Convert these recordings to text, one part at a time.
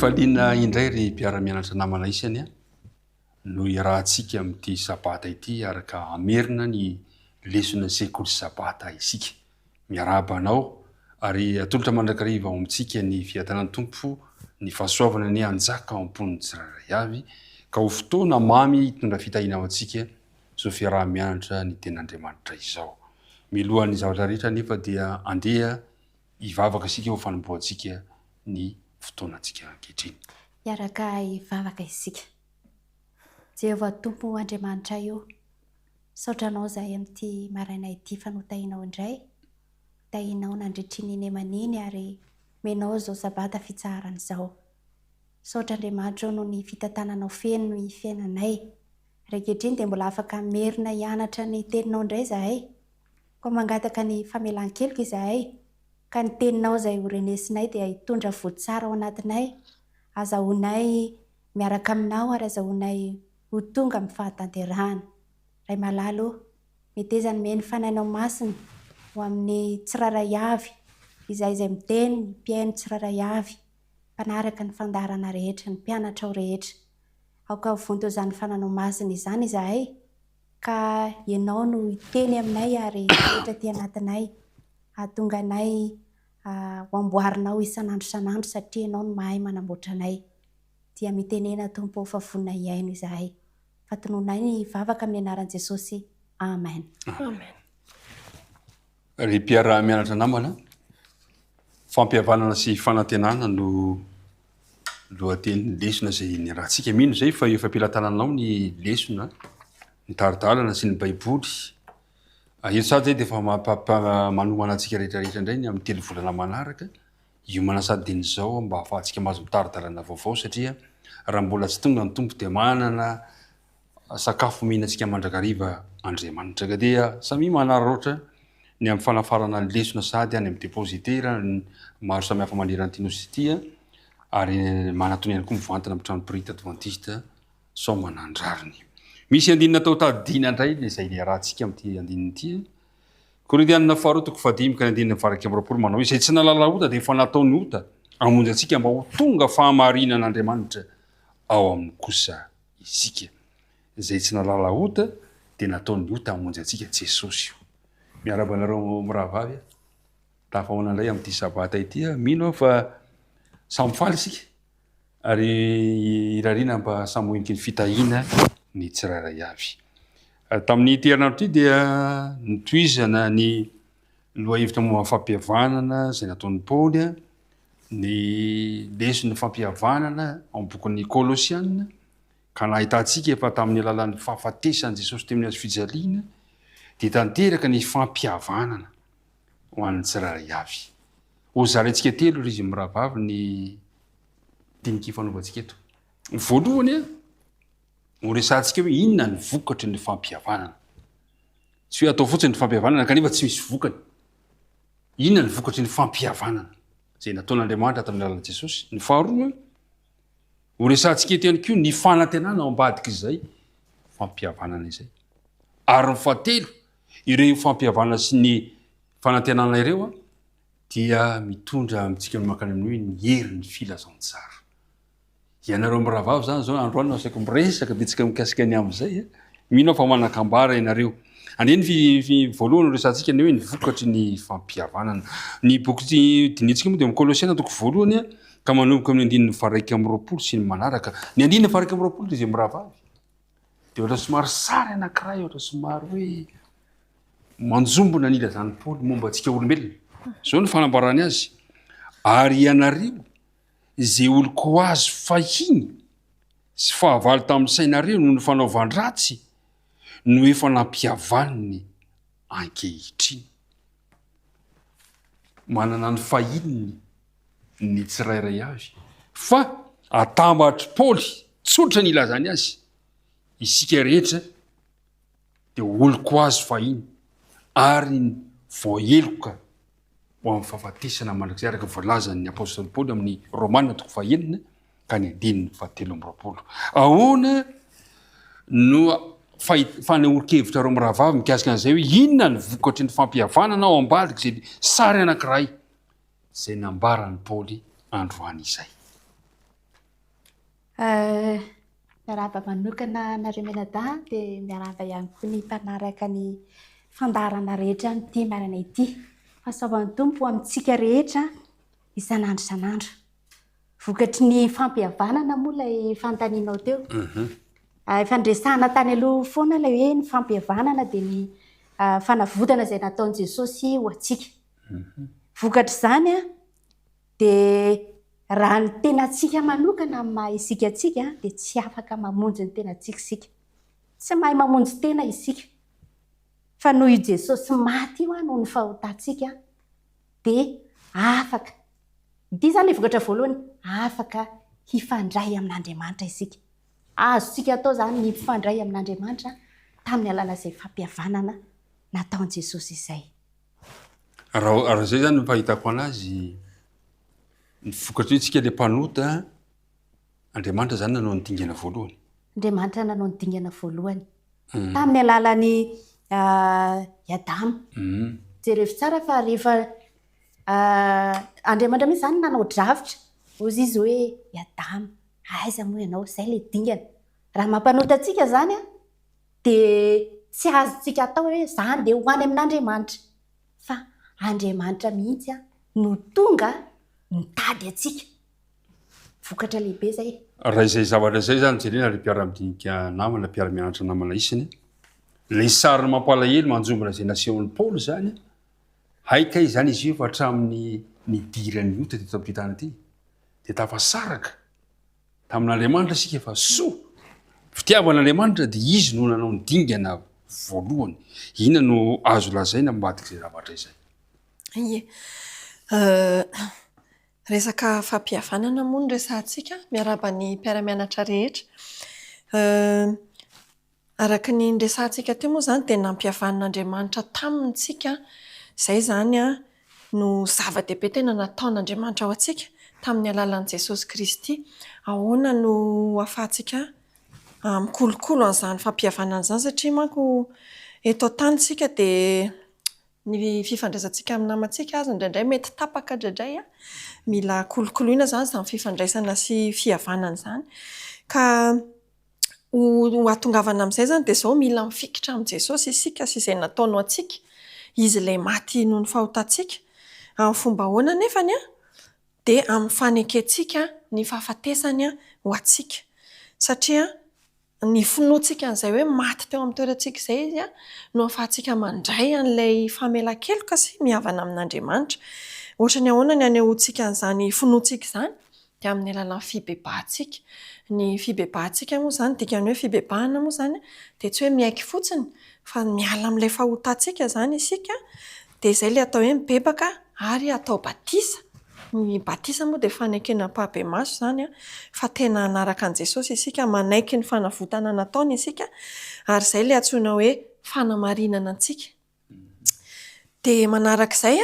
faliana indray ry mpiara-mianatra namana isany no iarahantsika amin'ity sabata ity araka amerina ny lesona sekoly sabata isika miarabanao ary atolotra mandrakariva ao amintsika ny fiatanany tompo ny fahasoavana ny anjaka ao ampon'ny tsirairay avy ka ho fotoana mamy tondra fitahina ao antsika so fiaraha-mianatra ny ten'Andriamanitra izao milohan'ny zavatra rehetra nefa dia andeha ivavaka isika ho fanomboantsika ny fotoanantsika ankehitriny. Iaraka ivavaka isika. Jehovah Tompo Andriamanitra io, saotranao zahay amin'ity maraina ity fanotahinao indray, tahinao nandritry ny aman'iny ary menao zao sabata fitsaharana izao. Saotra Andriamanitra noho ny fitantananao feno ny fiainanay. Ankehitriny dia mbola afaka merina hianatra ny teninao indray zahay. Koa mangataka ny famelan-keloka izahay. Ka ny teninao izay horenesinay dia hitondra voatsara ao anatinay. Azahoanay miaraka aminao ary azahoanay ho tonga amin'ny fahatanterahana. Ray malalo, mitezana meny fanainao masina ho amin'ny tsiraray avy izay miteny ny mpiaino tsiraray avy, mpanaraka ny fandarana rehetra, ny mpianatra ao rehetra. Aoka vonto izany fananao masina izany izahay, ka ianao no hiteny aminay ary rehetra ty anatinay, ahatonga anay ho amboarinao isan'andro satria ianao no mahay manamboatra anay. Dia mitenena Tompo fa vonona hiaino izahay. Fatononay ny vavaka amin'ny anaran'i Jesosy. Amen. Amen. Ry mpiara-mianatra namana, fampihavanana sy fanantenana no lohateny lesona izay niarahantsika. Mino izay fa efa ampilatananao ny lesona, ny taridalana sy ny baiboly. Eto sady zay dia efa manomana antsika rehetrarehetra indray ny amin'ny 3 volana manaraka. Io manasady din'izao mba ahafahantsika mahazo mitaridalana vaovao satria raha mbola tsy tonga ny tompo dia manana sakafo mihinantsika mandrakariva Andriamanitra. Ka dia samy manararaotra ny amin'ny fanafarana ny lesona sady any amin'ny depositera maro samihafa manerana an'ity ity ary manatony ihany koa mivantana amin'ny trano prita adventiste sao manandrariny. Misy andinina tao tadina indray izay niarahantsika amin'ity andinina ity. Korintianina faharoa toko 5 ka andinina varaka amby 20 manao izay tsy nalala ota dia efa nataony ota hamonjy antsika mba ho tonga fahamarinan'Andriamanitra ao amin'ny kosa isika. Izay tsy nalala ota dia nataony ota hamonjy antsika Jesosy. Miarabanareo mirahavavy, tafahoana indray amin'ity sabata ity. Mino fa samy faly isika ary irariana mba samy hoeniky ny fitahina ny tsirairay avy. Tamin'ny terinandro ity dia nitohizana ny lohahevitra momba ny fampihavanana izay nataon'ny Paoly, ny lesona fampihavanana ao amin'ny bokin'ny Kolosiana, ka nahitantsika efa tamin'ny alalan'ny fahafatesan'i Jesosy teo amin'ny hazo fijaliana dia tanteraka ny fampihavanana ho an'ny tsirairay avy. Ho zaraintsika telo ry izy mirahavavy ny tiniky fanaovantsika eto. Voalohany ho resantsika hoe inona ny vokatry ny fampihavanana. Tsy hoe atao fotsiny ny fampihavanana kanefa tsy misy vokany. Inona ny vokatry ny fampihavanana izay nataon'Andriamanitra tamin'ny alalan'i Jesosy. Ny faharoa ho resantsika eto ihany koa ny fanantenana ao ambadika izay fampihavanana izay. Ary ny fahatelo, ireo fampihavanana sy ny fanantenana ireo dia mitondra amintsika makany amin'ny hoe ny hery ny filazantsara. Ianareo mirahavavy zany zao androany no asaiko miresaka betsaka mikasika ny amin'izay. Mino fa manakambara ianareo. Andeny voalohany resantsika ny hoe ny vokatry ny fampihavanana. Ny boky dinitsika moa dia amin'ny Kolosiana toko voalohany ka manomboka amin'ny andininy 2:20 sy ny manaraka. Ny andininy 2:20 dia izay mirahavavy. Dia ohatra somary sary anankiray, ohatra somary hoe manjombona ny ilazan'ny Paoly momba antsika olombelona. Zao ny fanambarany azy. Ary ianareo izay oloko azo fahiny sy fahavalo tamin'ny sainareo noho ny fanaovan-dratsy no efa nampihavaniny ankehitriny. Manana ny fahininy ny tsirairay avy fa atambatry Paoly tsotra ny ilazany azy. Isika rehetra dia oloko azo fahiny ary voaheloka ho amin'ny fahafatesana mandrakizay araka voalazan'ny apôstôly Paoly amin'ny Romanina toko 9 ka ny andininy 7:20. Ahoana no fanehoan-kevitra reo mirahavavy mikasika an'izay hoe inona ny vokatry ny fampihavanana ao ambadika izay sary anankiray izay nambaran'ny Paoly androany izay. Miaraba manokana nareo menada dia miaraba ihany koa ny mpanaraka ny fandarana rehetra ny marina ity. Fahasoavan'ny tompo amintsika rehetra isan'andro isan'andro. Vokatry ny fampihavanana moa ilay fanontanianao teo. Fandresahana tany aloha foana ilay hoe ny fampihavanana dia ny fanavodana izay nataon'i Jesosy ho antsika. Vokatr' izany dia raha ny tenantsika manokana amin'ny maha isika antsika dia tsy afaka mamonjy ny tenantsika isika. Tsy mahay mamonjy tena isika. Fa noho i Jesosy maty io noho ny fahotantsika dia afaka. Ity izany ilay vokatra voalohany, afaka hifandray amin'Andriamanitra isika. Azontsika atao izany ny hifandray amin'Andriamanitra tamin'ny alalan'izay fampihavanana nataon'i Jesosy izay. Raha izay izany no fahitako anazy, ny vokatra hoe tsika ilay mpanota, Andriamanitra izany nanao ny dingana voalohany. Andriamanitra nanao ny dingana voalohany. Tamin'ny alalan'ny Adamo. Jerevy tsara fa rehefa Andriamanitra mihitsy izany nanao dravitra. Ozy izy hoe Adamo, aiza moa ianao, izay ilay dingana. Raha mampanota antsika izany dia tsy azontsika atao hoe izany dia ho any amin'Andriamanitra. Fa Andriamanitra mihitsy no tonga mitady antsika. Vokatra lehibe izay. Raha izay zavatra izay izany jerena ilay mpiara-midinika namana, mpiara-mianatra namana isiny. Ilay sary mampalahelo manjombona izay nasehon'i Paoly izany, haika izany izy io fa hatramin'ny nidirany ota teto am-pitana ity. Dia tafasaraka tamin'Andriamanitra isika fa soa. Fitiavan'Andriamanitra dia izy no nanao ny dingana voalohany. Inona no azo lazaina ambadika izay zavatra izay? Ie. Resaka fampihavanana moa no resahantsika miaraba ny mpiara-mianatra rehetra. Araka ny resahantsika teo moa izany dia nampihavanan'Andriamanitra tamintsika. Izay izany no zava-dehibe tena nataon'Andriamanitra ao antsika tamin'ny alalan'i Jesosy Kristy. Ahoana no ahafahantsika mikolokolo an'izany fampihavanana izany satria manko eto an-tany tsika dia ny fifandraisantsika amin'ny namantsika azy indraindray mety tapaka indraindray mila kolokoloina izany izany fifandraisana sy fihavanana izany. Ka ho atongavana amin'izay izany dia izao mila mifikitra amin'i Jesosy isika sy izay nataony ho antsika. Izy ilay maty noho ny fahotantsika. Amin'ny fomba ahoana nefany dia amin'ny fanekentsika ny fahafatesany ho antsika. Satria ny finoantsika an'izay hoe maty teo amin'ny toerantsika izay izy no ahafahantsika mandray an'ilay famelan-keloka sy mihavana amin'Andriamanitra. Ohatra ny ahoana ny anehoantsika an'izany finoantsika izany dia amin'ny alalan'ny fibebahantsika. Ny fibebahantsika moa izany dikany hoe fibebahana moa izany dia tsy hoe miaiky fotsiny fa miala amin'ilay fahotantsika izany isika dia izay ilay atao hoe mibebaka ary atao batisa. Ny batisa moa dia fanekena mpahabe maso izany fa tena hanaraka an'i Jesosy isika, manaiky ny fanavotana nataony isika ary izay ilay antsoina hoe fanamarinana antsika. Dia manaraka izay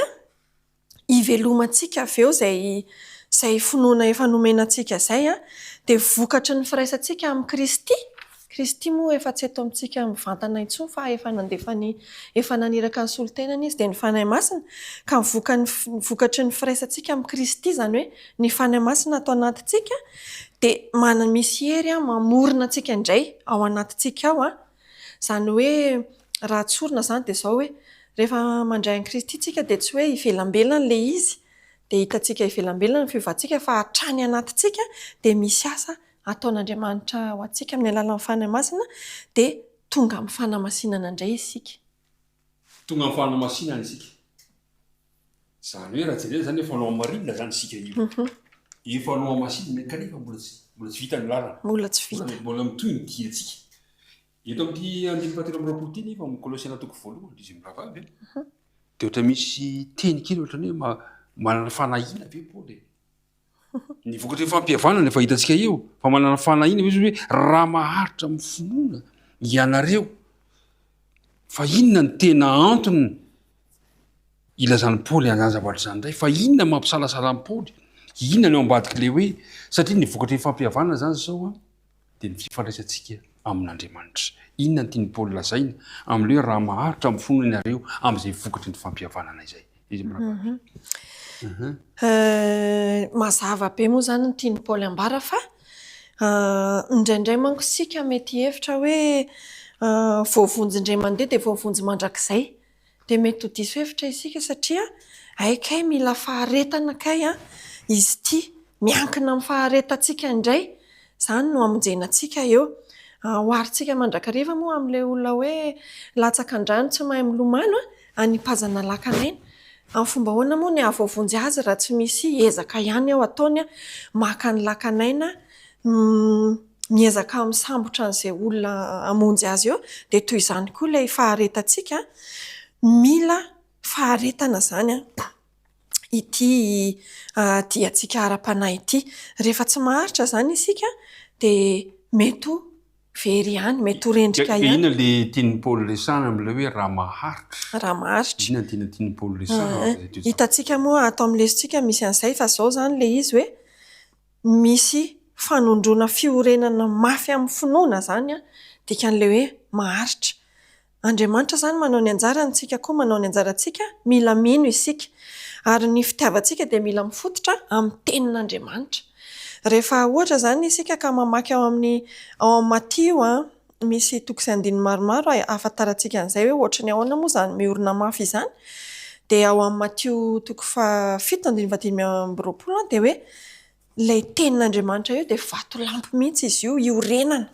ivelomantsika avy eo izay finoana efa nomenantsika izay dia vokatry ny firaisantsika amin'ny Kristy. Kristy moa efa tsy eto amintsika mivantana intsony fa efa naniraka ny solotenany izy dia ny fanahy masina ka vokatry ny firaisantsika amin'ny Kristy izany hoe ny fanahy masina atao anatintsika dia misy hery mamorona antsika indray ao anatintsika ao. Izany hoe raha tsorina izany dia izao hoe rehefa mandray an'i Kristy tsika dia tsy hoe ivelambelana ilay izy dia hitantsika ivelambelana ny fiovatsika fa hatrany anatintsika dia misy asa ataon'Andriamanitra ho antsika amin'ny alalan'ny fanahy masina dia tonga amin'ny fanamasinana indray isika. Tonga amin'ny fanamasinana isika. Izany hoe raha jerena izany efa hanao amarinina izany isika io. Efa hanao amasinina kanefa mbola tsy vita ny lalana. Mbola tsy vita. Mbola mitohy ny diantsika. Eto amin'ity andiny fahatelo amby roapolo ity nefa amin'ny Kolosiana toko voalohany izy miravavy dia ohatra misy teny kely ohatra ny hoe manana fanahiana ve Paoly. Ny vokatry ny fampihavanana efa hitantsika eo fa manana fanahiana izy hoe raha maharitra amin'ny finoana ianareo fa inona ny tena antony ilazany Paoly an'izany zavatra izany indray, fa inona mampisalasala ny Paoly, inona no ambadik'ilay hoe satria ny vokatry ny fampihavanana izany izao dia ny fifandraisantsika amin'Andriamanitra. Inona ny tiany Paoly lazaina amin'ilay hoe raha maharitra amin'ny finoana ianareo amin'izay vokatry ny fampihavanana izay. Izy miravavy. Mazava be moa izany ny tiany Paoly ambara fa Indraindray manko sika mety hevitra hoe voavonjy indray mandeha dia voavonjy mandrakizay dia mety ho diso hevitra isika satria haikay mila faharetana kay izy ity miankina amin'ny faharetantsika indray izany no amonjenantsika eo hoarintsika mandrakariva moa amin'ilay olona hoe latsaka-ndrano tsy mahay milomano anipazana lakanaina amin'ny fomba hoana moa ny ahavoavonjy azy raha tsy misy ezaka ihany ao ataony maka ny lakanaina miezaka misambotra an'izay olona amonjy azy eo dia toy izany koa ilay faharetantsika mila faharetana izany ity diantsika ara-panahy ity rehefa tsy maharitra izany isika dia mety ho very ihany mety ho rendrika ihany. Inona le tian'ny Paoly resahana amin'ilay hoe raha maharitra? Raha maharitra. Inona tian'ny Paoly resahana? Hitantsika moa ato amin'ny lesontsika misy an'izay fa izao izany ilay izy hoe misy fanondrona fiorenana mafy amin'ny finoana izany dikan'ilay hoe maharitra. Andriamanitra izany manao ny anjarany, tsika koa manao ny anjarantsika, mila mino isika ary ny fitiavantsika dia mila mifototra amin'ny tenin'Andriamanitra. Rehefa ohatra izany isika ka mamaky ao amin'ny Matio misy toko sy andiny maromaro ahafantarantsika an'izay hoe ohatra ny ahoana moa izany miorina mafy izany dia ao amin'ny Matio toko 7:27 dia hoe ilay tenin'Andriamanitra io dia vato lampy mihitsy izy io iorenana.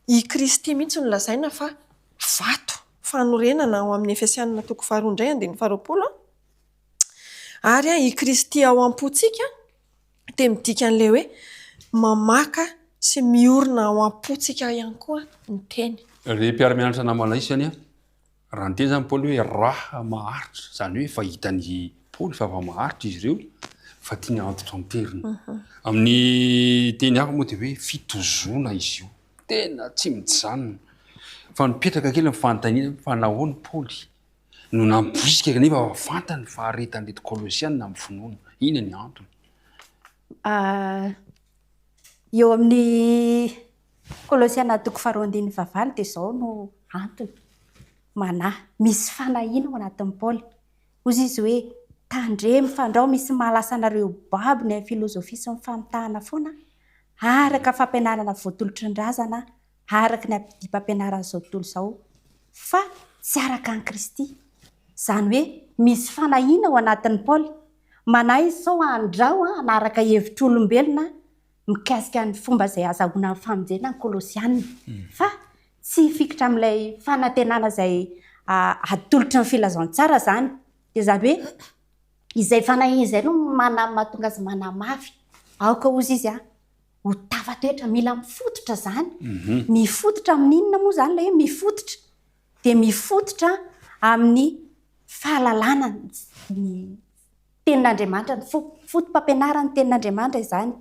I Kristy mihitsy no lazaina fa vato fanorenana ao amin'ny Efesianina toko 4:20 ary i Kristy ao am-pontsika dia midika an'ilay hoe mamaka sy miorina ao am-pontsika ihany koa ny teny. Ry mpiara-mianatra namana isany raha ny teny izany Paoly hoe raha maharitra izany hoe fa hitan'ny Paoly fa maharitra izy ireo fa tiany antitra amterina. Amin'ny teny hafa moa dia hoe fitozona izy io tena tsy mijanona fa mipetraka kely amin'ny fanontaniana fa nahoana Paoly no nampoizika kanefa fantany faharetan'ilay Kolosiana amin'ny finoana. Inona ny antony? Eo amin'ny Kolosiana toko 4:20 dia izao no antony manahy misy fanahiana ao anatin'ny Paoly. Hozy izy hoe tandre mifandrao misy mahalasa anareo babo ny filozofia sy ny famitahana foana araka fampianarana voatolotrin-drazana araka ny ampidimam-pianarana izao tontolo izao fa tsy araka an'i Kristy. Izany hoe misy fanahiana ao anatin'ny Paoly. Manahy izy sao andrao anaraka hevitr'olombelona mikasika ny fomba izay azahoana amin'ny famonjena ny Kolosiana fa tsy fikitra amin'ilay fanantenana izay atolotry ny filazantsara izany. Dia izany hoe izay fanahiana izay no mahatonga azy manamafy. Aoka hozy izy ho tafatoetra mila mifototra izany. Mifototra amin'inona moa izany ilay hoe mifototra dia mifototra amin'ny fahalalana ny tenin'Andriamanitra, ny fotom-pampianarana ny tenin'Andriamanitra izany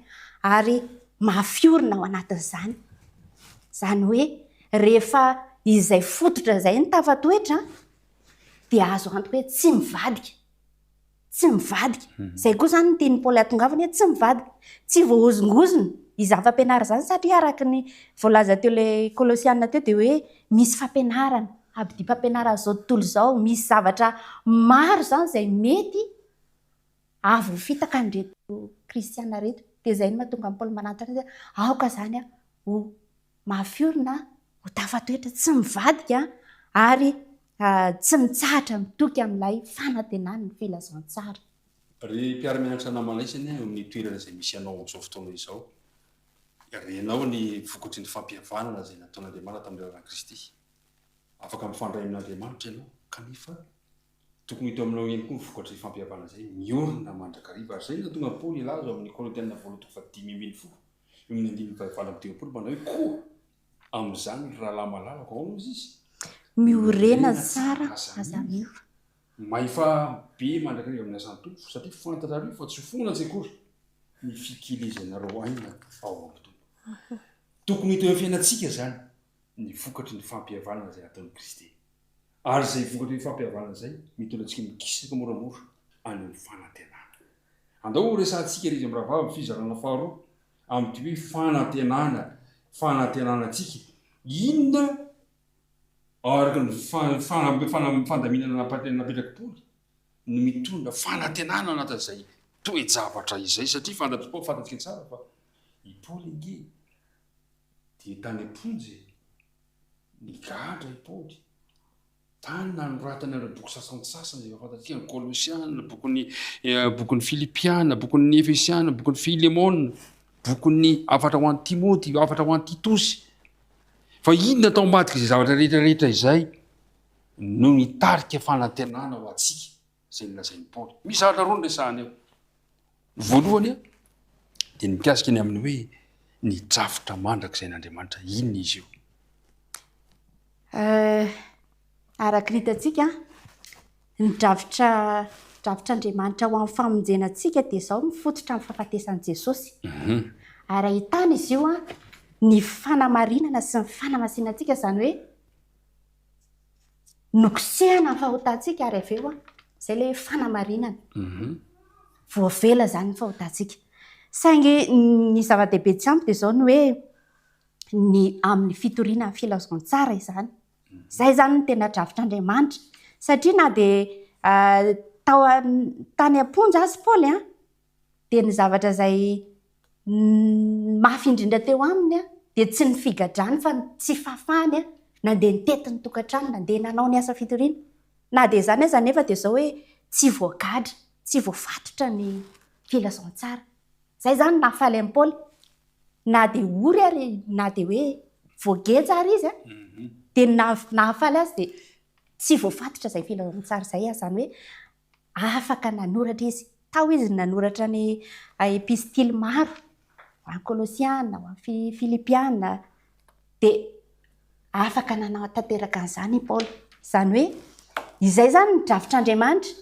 ary mafiorina ao anatin'izany. Izany hoe rehefa izay fototra izay ny tafatoetra dia azo antoka hoe tsy mivadika. Tsy mivadika. Izay koa izany no tian'ny Paoly hatongavana hoe tsy mivadika, tsy voahozongozona izany fampianarana izany satria araka ny voalaza teo ilay Kolosiana teo dia hoe misy fampianarana, ampidimam-pampianarana izao tontolo izao, misy zavatra maro izany izay mety avo fitaka an'ireto kristiana reto. Dia izay no mahatonga ny Paoly manantona azy aoka izany ho mafiorina, ho tafatoetra, tsy mivadika ary tsy mitsahatra mitoky amin'ilay fanantenana ny filazantsara. Ry mpiara-mianatra namana isany amin'ny toerana izay misy anao amin'izao fotoana izao. Renao ny vokatry ny fampihavanana izay nataon'Andriamanitra tamin'ny alalan'i Kristy. Afaka mifandray amin'Andriamanitra ianao kanefa tokony hita aminao ihany koa ny vokatry ny fampihavanana izay miorina mandrakariva. Ary izay no tonga Paoly ilaza amin'ny Korintiana 10:5 amin'ny 9:20 manao hoe koa amin'izany rahalahy malalaka ao izy miorena tsara azamio. Maefa be mandrakariva amin'ny asan'ny tompo satria fantatrareo fa tsy fona an-tsekory ny fikilizanareo aina ao amin'ny tompo. Tokony hita eo amin'ny fiainantsika izany ny vokatry ny fampihavanana izay nataon'i Kristy. Ary izay vokatry ny fampihavanana izay mitondra antsika mikisaka moramora any amin'ny fanantenana. Andao resantsika izy amin'ny rahavavy amin'ny fizarana faharoa amin'ity hoe fanantenana antsika. Inona araka ny fandaminana napetraka Paoly no mitondra fanantenana anatin'izay toe-javatra izay satria fantatrao fantatsika tsara fa i Paoly inge dia tany amponjy ny gadra ipody tany na noratany ana boky sasany zay fantatsika ny Kolosiana, bokon'ny Filipiana, bokon'ny Efesiana, bokon'ny Filemona, bokon'ny afatra ho an'ny Timoty, afatra ho an'ny Titosy. Fa inona tao ambadika izay zavatra rehetrarehetra izay no nitarika fanantenana ho atsika zay nilazain'ny Paoly. Misy zavatra roa resahany eo. Voalohany dia mikasika ny amin'ny hoe ny drafitra mandrakizay n'Andriamanitra, inona izy io? Araka ny hitantsika ny drafitr'Andriamanitra ho amin'ny famonjenantsika dia izao mifototra amin'ny fahafatesan'i Jesosy. Ary ahitana izy io ny fanamarinana sy ny fanamasinantsika, izany hoe nokosehana ny fahotantsika ary avy eo izay ilay fanamarinana. Voavela izany ny fahotantsika. Saingy ny zava-dehibe tsy ampy dia izao ny hoe ny amin'ny fitoriana ny filazaon-tsara izany. Izay izany ny tena drafitr'Andriamanitra. Satria na dia tany amponja azy Paoly dia ny zavatra izay mafy indrindra teo aminy dia tsy ny figadrany fa tsy fafany nandeha nitety ny tokantrano, nandeha nanao ny asa fitoriana. Na dia izany aza nefa dia izao hoe tsy voagadra, tsy voafatotra ny filazaon-tsara. Izay izany nahafaly amin'ny Paoly. Na dia ory ary na dia hoe voageja ary izy dia nahafaly azy dia tsy voafatotra izay filazaon-tsara izay, izany hoe afaka nanoratra izy. Tao izy nanoratra ny epistily maro, ho an'ny Kolosiana, ho an'ny Filipiana, dia afaka tanteraka an'izany i Paoly. Izany hoe izay izany ny drafitr'Andriamanitra.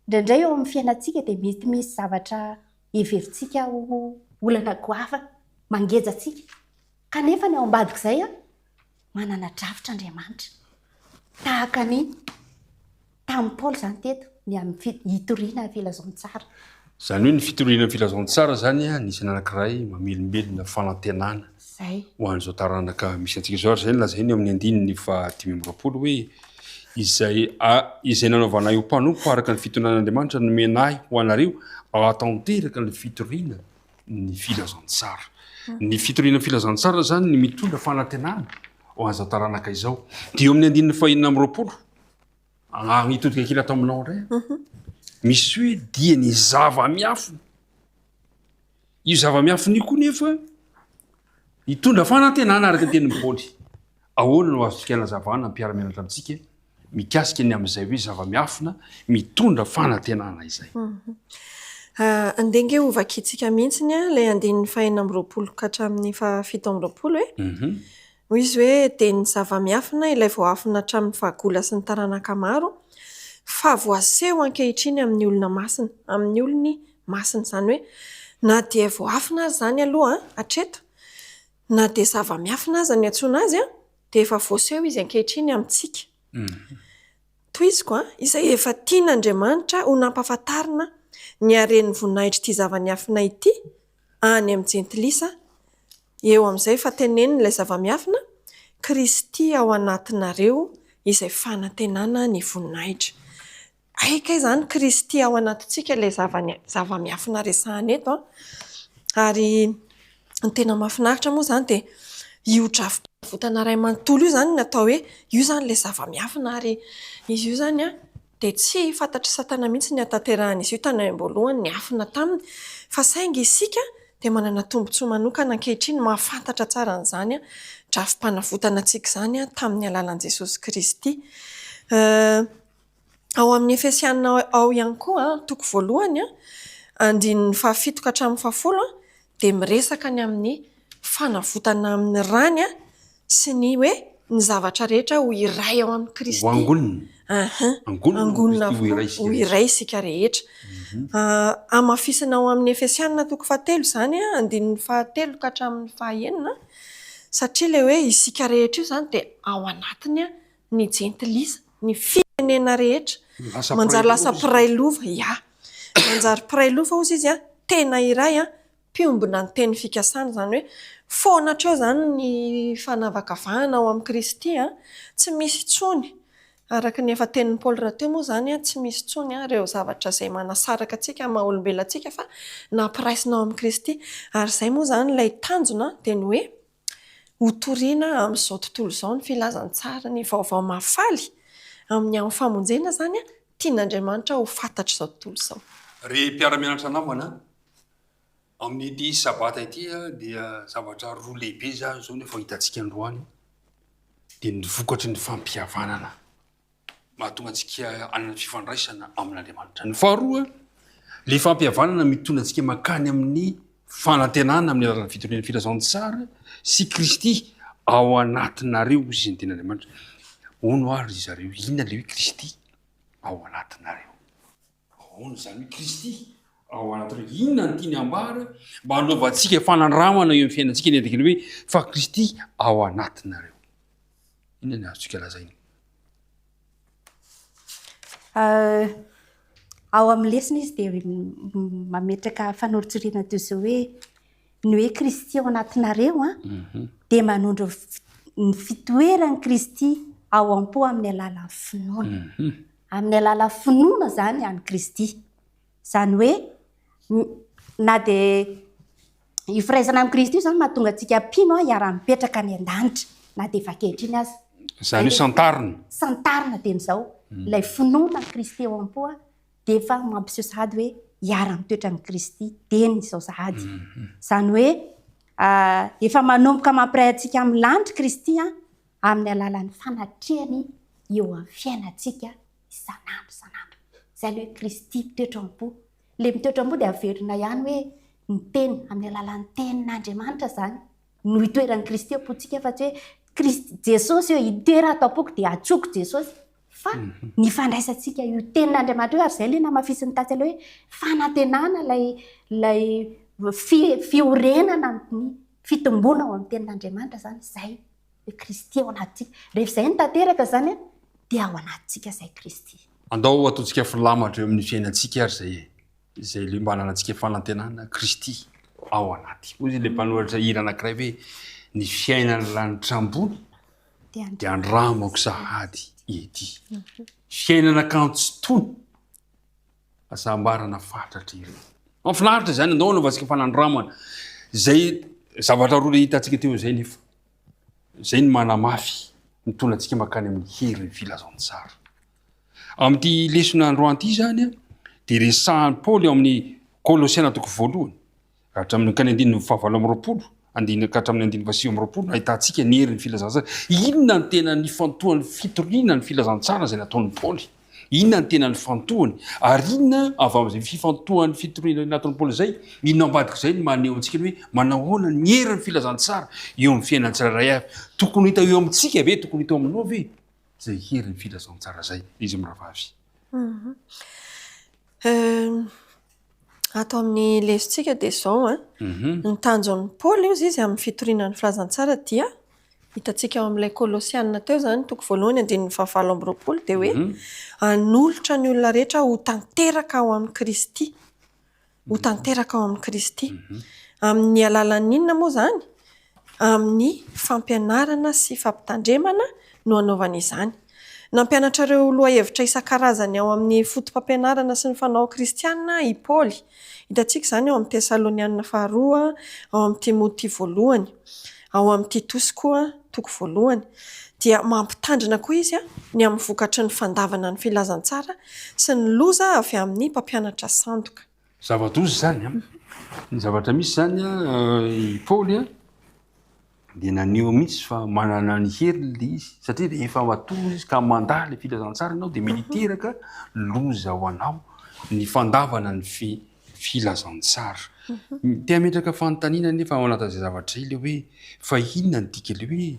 Indraindray eo amin'ny fiainantsika dia mety misy zavatra heverintsika ho olana goava mangejantsika, kanefa ny ao ambadik'izay manana drafitr'Andriamanitra. Tahaka ny tamin'ny Paoly izany teto, ny amin'ny hitoriana ny filazaon-tsara. Izany hoe ny fitoriana ny filazaon-tsara izany nisy anankiray mamelombelona fanantenana ho an'izao taranaka misy antsika izao. Ary izay nolazainy amin'ny 5:20 hoe izay nanaovana io mpanompo araka ny fitonan'Andriamanitra nomenahy ho anareo atanteraka ny fitoriana ny filazaon-tsara. Ny fitoriana ny filazaon-tsara zany ny mitondra fanantenana ho an'izao taranaka izao. Dia eo amin'ny 5:20 hitodika kely atao aminao indray misy hoe dia ny zava-miafina. Io zava-miafina io koa nefa hitondra fanantenana araka ny tenin'ny Paoly. Ahoana no azontsika nazavana ny mpiara-mianatra amintsika mikasika ny amin'izay hoe zava-miafina mitondra fanantenana izay. Andenge ovakitsika mihitsiny ilay 5:20 ka hatramin'ny 7:20 hoy izy hoe dia ny zava-miafina ilay voafina hatramin'ny fahagola sy ny taranaka maro fa voaseho ankehitriny amin'ny olona masina, amin'ny olony masina. Izany hoe na dia voafina azy izany aloha hatreto, na dia zava-miafina azy ny antsoina azy dia efa voaseho izy ankehitriny amintsika. Toy izy koa izay efa tian'Andriamanitra ho nampahafantarina ny haren'ny voninahitra ity zava-miafina ity any amin'ny jentilisa. Eo amin'izay fa teneniny ilay zava-miafina, Kristy ao anatinareo izay fanantenana ny voninahitra. Aika izany Kristy ao anatintsika ilay zava-miafina resahana eto. Ary ny tena mahafinaritra moa izany dia io drafitravotana iray manontolo io izany natao hoe io izany ilay zava-miafina, ary izy io izany dia tsy fantatry Satana mihitsy ny hatanterahana izy io tany am-boalohany, ny afina taminy. Fa saingy isika dia manana tombontsoa manokana ankehitriny mahafantatra tsara an'izany drafim-panavotana antsika izany tamin'ny alalan'i Jesosy Kristy. Ao amin'ny Efesiana ao ihany koa toko voalohany 7 ka hatramin'ny 10 dia miresaka ny amin'ny fanavotana amin'ny rany sy ny hoe ny zavatra rehetra ho iray ao amin'ny Kristy. Angonina ho iray isika rehetra. Amafisina ao amin'ny Efesiana toko 7 izany 7 ka hatramin'ny 9, satria ilay hoe isika rehetra io izany dia ao anatiny ny jentilisa, ny firenena rehetra manjary lasa piray lova. Manjary piray lova hozy izy tena iray piombona ny teny fikasana, izany hoe foana hatreo izany ny fanavakavahana ao amin'ny Kristy tsy misy tsony. Araka ny efa tenin'ny Paoly rahateo moa izany tsy misy tsony ireo zavatra izay manasaraka antsika maha-olombelona antsika fa nampiraisina ao amin'ny Kristy. Ary izay moa izany ilay tanjona dia ny hoe hotoriana amin'izao tontolo izao ny filazantsara ny vaovao mafaly amin'ny amin'ny famonjena zany a tian'Andriamanitra ho fantatra izao tontolo izao. Ry mpiara-mianatra namana amin'ity sabata ity dia zavatra roa lehibe zao nefa hitantsika androany dia ny vokatry ny fampihavanana mahatonga antsika anana fifandraisana amin'Andriamanitra. Ny faharoa, le fampihavanana mitondra antsika makany amin'ny fanantenana amin'ny alalan'ny fitorian'ny filazantsara sy Kristy ao anatinareo izy ny ten'Andriamanitra. Ono ary zareo, inona le hoe Kristy ao anatinareo? Ono zany hoe Kristy ao anatinareo. Inona ny tiany ambara mba hanaovantsika fanandramana eo amin'ny fiainantsika ny endrikany hoe fa Kristy ao anatinareo. Inona ny azontsika lazaina? Ao amin'ny lesona izy dia mametraka fanorotsoriana toy izao hoe ny hoe Kristy ao anatinareo dia manondro ny fitoeran'ny Kristy ao am-po amin'ny alalan'ny finoana. Amin'ny alalan'ny finoana zany any Kristy. Zany hoe na dia hifiraisana amin'ny Kristy io zany mahatonga antsika mpino hiara-mipetraka any an-danitra na dia efa ankehitriny aza. Zany hoe santarina. Santarina teny izao. Ilay finoana Kristy ao am-po dia efa mampiseho sahady hoe hiara-mitoetra amin'ny Kristy teny izao sahady. Zany hoe efa manomboka mampiray antsika amin'ny lanitra Kristy amin'ny alalan'ny fanatrehany eo amin'ny fiainantsika isanandro. Izay hoe Kristy mitoetra am-po. Le mitoetra am-po dia averina ihany hoe ny teny amin'ny alalan'ny tenin'Andriamanitra zany no hitoeran'ny Kristy am-pontsika fa tsy hoe Kristy Jesosy eo hitoera ato am-poko dia atsoko Jesosy. Fa ny fandraisantsika io tenin'Andriamanitra io ary izay ilay namafisin'ny tatsy hoe fanantenana ilay fiorenana ny fitombona ao amin'ny tenin'Andriamanitra zany izay hoe Kristy ao anatintsika. Rehefa izay ny tanteraka zany dia ao anatintsika izay Kristy. Andao ataontsika filamatra eo amin'ny fiainantsika ary izay le mba hanantsika fanantenana Kristy ao anaty. Hoy ilay mpanoratra hira anankiray hoe ny fiainana lanitra ambony dia andramako sahady ety. Fiainana kanto tsy tony asambarana fatratra ireo. Mahafinaritra zany andao anaovantsika fanandramana. Zay zavatra roa le hitantsika teo izay nefa. Zay ny manamafy mitondra antsika makany amin'ny herin'ny filazantsara. Amin'ity lesona androany ity zany dia resahan'i Paoly ao amin'ny Kolosiana toko voalohany hatramin'ny kany andininy fahavalo amby roapolo ka hatramin'ny andininy fahasivy amby roapolo ahitantsika ny herin'ny filazantsara. Inona ny tena nifantohan'ny fitoriana ny filazantsara izay nataon'i Paoly? Inona ny tena nifantohany? Ary inona avy amin'izay fifantohan'ny fitoriana nataon'i Paoly izay, inona ambadika izay ny maneho antsika hoe manahoana ny herin'ny filazantsara eo amin'ny fiainan'ny tsirairay avy? Tokony hita eo amintsika ve? Tokony hita eo aminao ve? Zay herin'ny filazantsara zay izy miravavy. Ato amin'ny lesontsika dia izao ny tanjon'ny Paoly izy amin'ny fitorianan'ny filazantsara dia hitantsika ao amin'ilay Kolosiana teo zany toko voalohany andininy fahavalo amby roapolo dia hoe hanolotra ny olona rehetra ho tanteraka ao amin'ny Kristy. Ho tanteraka ao amin'ny Kristy. Amin'ny alalan'ny inona moa zany? Amin'ny fampianarana sy fampitandremana no anaovana izany. Nampianatra ireo loha hevitra isan-karazany ao amin'ny fotom-pampianarana sy ny fanao kristianina i Paoly. Hitantsika izany ao amin'ny Tesalonianina faharoa, ao amin'ny Timoty voalohany, ao amin'ny Titosy koa toko voalohany. Dia mampitandrina koa izy ny amin'ny vokatry ny fandavana ny filazantsara sy ny loza avy amin'ny mpampianatra sandoka. Zava-doza zany ny zavatra misy zany i Paoly dia naneho mihitsy fa manana ny heriny le izy satria rehefa matory izy ka mandala filazantsara ianao dia militeraka loza ho anao ny fandavana ny filazantsara. Tia metraka fanontaniana nefa ao anatin'izay zavatra ile hoe fa inona ny dika le hoe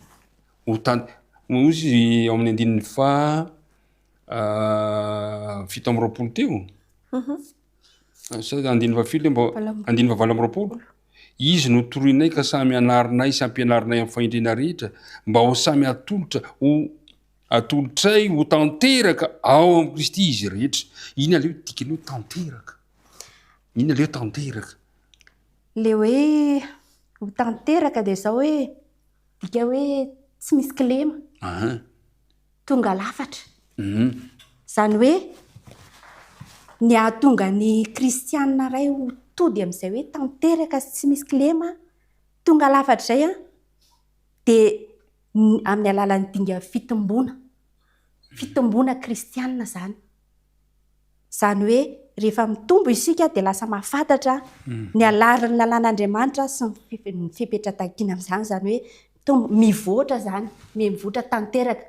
ozy ao amin'ny andininy fito amby roapolo teo. Andininy fahavalo amby roapolo. Izy no toroinay ka samy anarinay sy ampianarinay amin'ny fahendrena rehetra mba ho samy atolotray ho tanteraka ao amin'ny Kristy izy rehetra. Inona le hoe dikany hoe tanteraka? Inona le hoe tanteraka? Le hoe ho tanteraka dia izao hoe dika hoe tsy misy kilema. Tonga lafatra. Zany hoe ny ahatonga ny kristianina iray ho tody amin'izay hoe tanteraka sy tsy misy kilema tonga lafatra izay dia amin'ny alalan'ny dinga fitombona kristianina zany hoe rehefa mitombo isika dia lasa mahafantatra ny alalan'ny lalàn'Andriamanitra sy ny fipetra-takiana amin'izany zany hoe mivoatra zany mivoatra tanteraka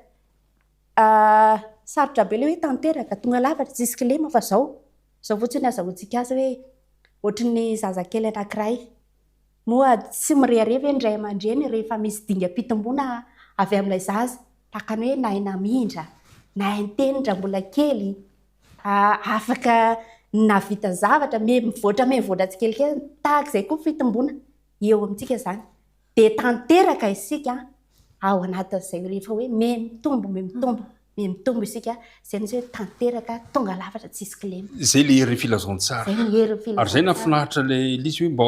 sarotra be ilay hoe tanteraka tonga lafatra jusque lema fa zao fotsiny azahoantsika azy hoe ohatran'ny zazakely anankiray moa tsy mirehareva indray aman-dreny rehefa misy dinga fitomboana avy amin'ilay zaza tahaka ny hoe nahay namindra nahay nitenitra mbola kely afaka navita zavatra mivoatra tsikelikely tahaka izay koa fitomboana eo amintsika zany dia tanteraka isika ao anatin'izay rehefa hoe mitombo isika zay ny hoe tanteraka tonga lafatra tsisy kilema zay le hery filazantsara ary zay nafinahitra le lisy hoe mba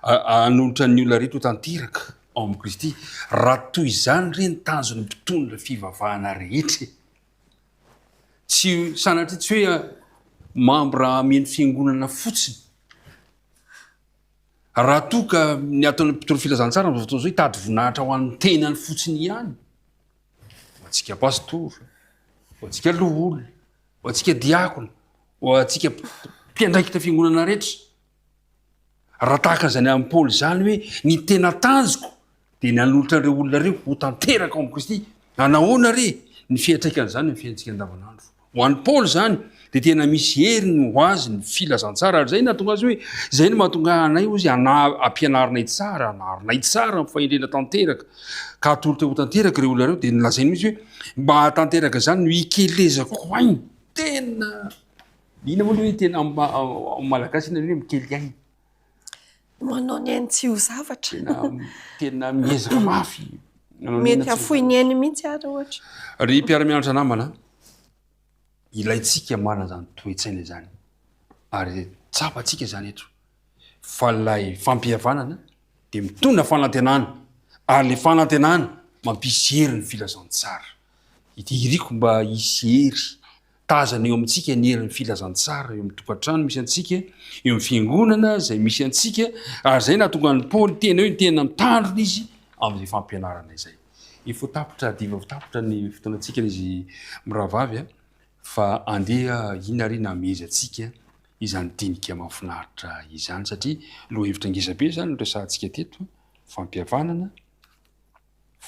hanolotra ny olona reto tanteraka ao amin'i Kristy raha toy izany reny tanjony mpitondra fivavahana rehetra tsy sanatria tsy hoe mambra ameny fiangonana fotsiny raha toa ka ny ataon'ny mpitondra filazantsara zao hoe tady voninahitra ho an'ny tenany fotsiny ihany ho antsika pastora ho antsika loholona ho antsika diakona ho antsika mpiandraikitra fiangonana rehetra raha tahaka izany amin'ny Paoly zany hoe ny tena tanjoko dia ny hanolotra an'ireo olona ireo ho tanteraka ao amin'i Kristy anahoana re ny fiantraikana izany ny fiaintsika andavanandro ho an'ny Paoly zany dia tena misy heriny ho azy ny filazantsara ary zay nahatonga azy hoe zay no mahatonga anay ozy ampianarinay tsara anarinay tsara ny fahendrena tanteraka ka atolotra ho tanteraka ireo olona ireo dia nolazainy misy hoe mba hatanteraka izany no hikelezako ainy tena ina moa hoe tena malagasy ina hoe mikely ainy manao ny ainy tsy ho zavatra tena miezaka mafy mety afoy ny ainy mihitsy ary ohatra ry mpiara-mianatra namana ilayntsika manana zany toetsaina zany ary tsapantsika zany eto fa lay fampihavanana dia mitondra fanantenana ary le fanantenana mampisy hery ny filazantsara ity iriko mba hisy hery tazana eo amintsika ny hery ny filazantsara eo amin'ny tokantrano misy antsika eo amin'ny fiangonana zay misy antsika ary zay nahatonga ny Paoly tena hoe tena mitandrona izy amin'izay fampianarana izay ifotapitra diva fotapitra ny fotoanantsika izy miravavy fa andeha ina ry nameza atsika izany dinika mahafinaritra izany satria lohahevitra ngezabe zany resahantsika teto fampihavanana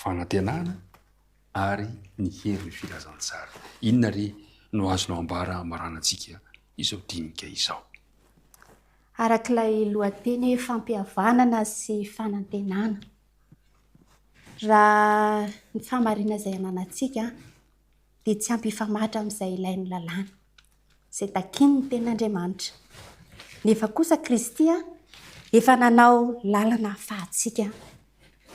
fanantenana ary ny hery ny filazantsara inona ry no azonao ambara maranantsika izao dinika izao arak'ilay lohateny fampihavanana sy fanantenana raha ny famarina izay ananantsika dia tsy ampifamatra amin'izay ilain'ny lalàna izay takiny ny ten'Andriamanitra nefa kosa Kristy efa nanao lalana ahafahantsika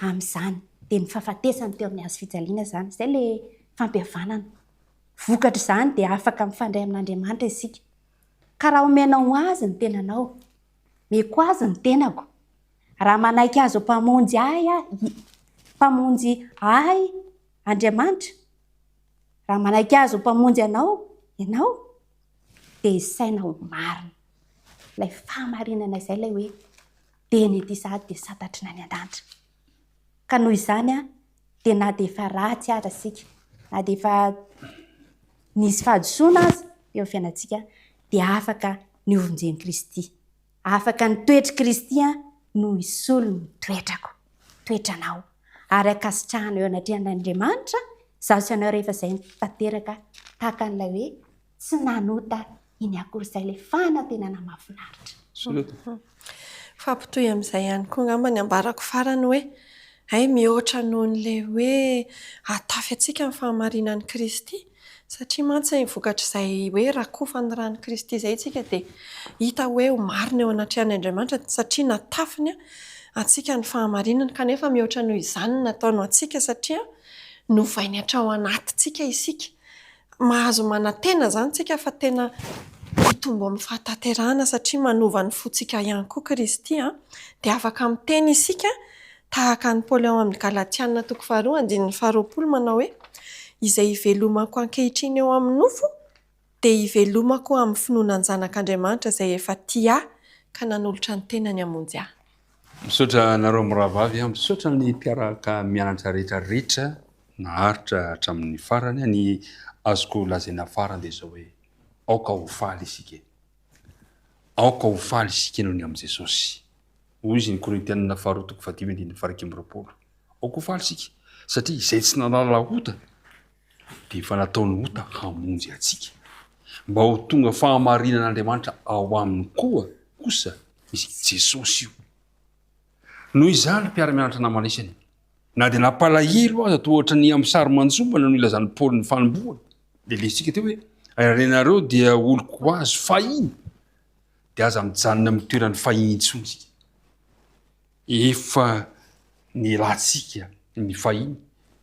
amin'izany dia ny fahafatesany teo amin'ny hazo fijaliana zany izay le fampihavanana vokatra izany dia afaka mifandray amin'Andriamanitra isika ka raha omenao azy ny tenanao meko azy ny tenako raha manaiky azy mpamonjy ahy Andriamanitra raha manaiky azy mpamonjy ianao dia isaina ho marina ilay fahamarinana izay ilay hoe teny ety sady dia santatrina any an-danitra ka noho izany dia na dia efa ratsy ara sika na dia efa nisy fahadisoana azy eo amin'ny fiainantsika dia afaka ny ovonjeny Kristy afaka ny toetra Kristy no isolo ny toetranao ary akasitrahana eo anatrehan'Andriamanitra zaho sy anao rehefa izay tanteraka tahaka an'ilay hoe tsy nanota iny akory izay ilay fanantenana mahafinaritra fampitohy amin'izay ihany koa ngamba ny ambarako farany hoe mihoatra noho n'ilay hoe atafy atsika ny fahamarinan'i Kristy satria mantsy vokatra izay hoe rakofany ran'i Kristy izay tsika dia hita hoe marina eo anatrehan'Andriamanitra satria natafiny atsika ny fahamarinana kanefa mihoatra noho izany nataonao atsika satria novainy hatrao anatintsika isika mahazo manantena zany tsika fa tena mitombo amin'ny fahatanterahana satria manova ny fotsika ihany koa Kristy dia afaka miteny isika tahaka ny Paoly ao amin'ny Galatiana 2:20 manao hoe izay hivelomako ankehitriny eo amin'ny nofo dia hivelomako amin'ny finoana ny zanak'Andriamanitra izay efa tia ka nanolotra ny tenany hamonjy ahy misaotra nareo miravavy a misaotra ny mpiaraka mianatra rehetrarehetra naharitra hatramin'ny farany a ny azoko lazaina farany dia zao hoe aoka ho faly isika aoka ho faly isika noho ny amin'i Jesosy. Hoy izy ny Korintianina faharoa toko faha 10:20. Aoka ho faly isika satria izay tsy nanala ota dia efa nataony ota hamonjy atsika mba ho tonga fahamarinan'Andriamanitra ao aminy kosa izy Jesosy io. Noho izany mpiara-mianatra namanisany na dia nampalahelo aza toa ohatra ny amin'ny sary manjombana no ilazany Paoly ny fanombohana dia lesika teo hoe irenareo dia oloko azo fahiny dia aza mijanona amin'ny toerany fahiny intsony isika. Efa nilatsika ny fahiny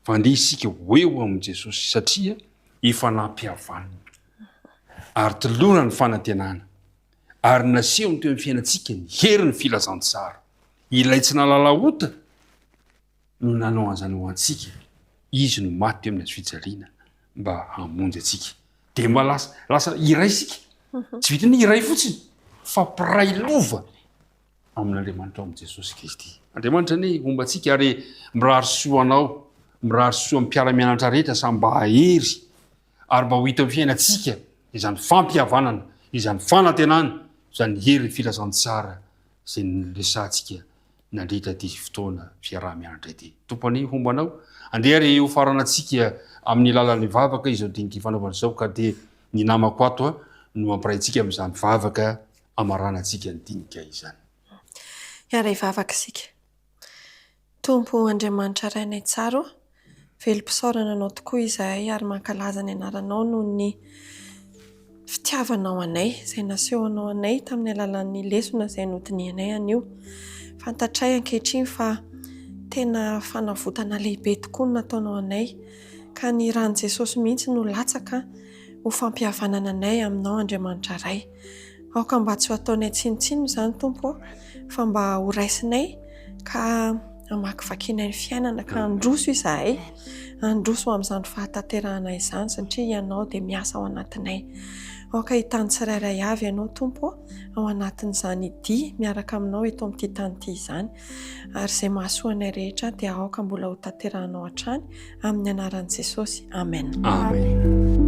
fa andeha isika ho eo amin'i Jesosy satria efa nampihavanina ary tolona ny fanantenana ary naseho ny teo amin'ny fiainantsika ny hery ny filazantsara ilay tsy nalala ota no nanao an'izany ho antsika izy no maty teo amin'ny fijaliana mba hamonjy atsika dia mba lasa iray isika tsy vitany iray fotsiny fa mpiray lova amin'Andriamanitra ao amin'i Jesosy Kristy. Andriamanitra ny ombantsika ary mirary soa anao mirary soa amin'ny mpiara-mianatra rehetra samy mba hahery ary mba ho hita amin'ny fiainantsika izany fampihavanana izany fanantenana izany hery filazantsara izay niresantsika nandritra ty fotoana fiaraha-mianatra ity. Tompony hombanao andeha ary ho faranantsika amin'ny lalan'ny vavaka izao dinity fanaovana izao ka dia ny namako ato no mampiraintsika amin'izany vavaka amaranantsika ny dinika izany. Iara hivavaka isika. Tompo Andriamanitra rainay tsara, velom-pisaorana anao tokoa izahay ary mankalaza ny anaranao noho ny fitiavanao anay izay naseho anao anay tamin'ny alalan'ny lesona izay notinianay anio. Fantatray ankehitriny fa tena fanavotana lehibe tokoa no nataonao anay ka ny ran'i Jesosy mihitsy no latsaka ho fampihavanana anay aminao Andriamanitra ray. Aoka mba tsy ho ataonay tsinontsino izany Tompo fa mba ho raisinay ka hamakivakianay ny fiainana ka handroso izahay handroso amin'izany fahatanterahana izany satria ianao dia miasa ao anatinay. Aoka hitany tsirairay avy ianao Tompo ao anatin'izany dia miaraka aminao eto amin'ity tany ity izany ary izay mahasoanay rehetra dia aoka mbola ho tanterahanao hatrany amin'ny anaran'i Jesosy. Amen. Amen.